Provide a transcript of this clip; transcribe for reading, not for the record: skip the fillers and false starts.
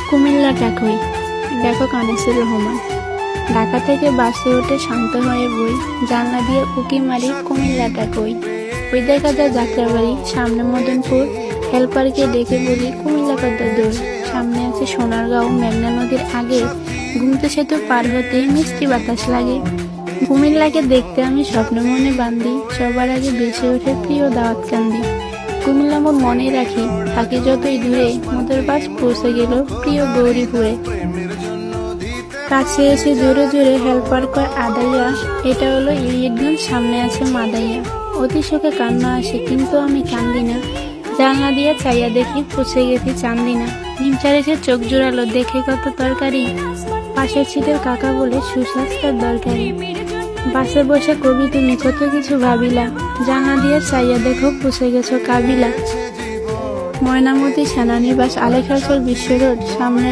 কুমিল্লা টাকই লেখক আনিসুর রহমান। ঢাকা থেকে বাসে উঠে শান্ত হয়ে বই, জানলা দিয়ে উঁকি মারি কুমিল্লা টাকই। ওই দেখা যায় যাত্রাবাড়ি, সামনে মদনপুর। হেল্পারকে ডেকে বলি কুমিল্লা কত দূর? সামনে আছে সোনারগাঁও। মেঘনা নদীর আগে ঘুমতে সেতু পার হতে মিষ্টি বাতাস লাগে। কুমিল্লাকে দেখতে আমি স্বপ্ন মনে বান্ধি, সবার আগে বেসে ওঠে প্রিয় দাওয়াত কান্দি। কুমিল্লা মোর মনে রাখি, থাকি যতই দূরে, মোদের বাস পৌঁছে গেল প্রিয় গৌরীপুরে। কাছে এসে জোরে জোরে হেল্পার কয় আদাইয়া, এটা হলো ইলিয়টগঞ্জ, সামনে আছে মাদাইয়া। অতি শোকে কান্না আসে কিন্তু আমি কান্দি না, জানলা দিয়ে চাইয়া দেখি পৌঁছে গেছি চান্দিনা। হিমচারেছে চোখ জোড়ালো দেখে কত তরকারি, পাশের ছিটের কাকা বলে সুস্বাস্থ্যের দরকারি। বাসে বসে কবি তুমি কত কিছু ভাবিলা, জানলা দিয়ে চাইয়া দেখো পৌঁছে গেছো কাবিলা। ময়নামতি সেনানিবাস, আলেখাচল বিশ্ব রোড, সামনে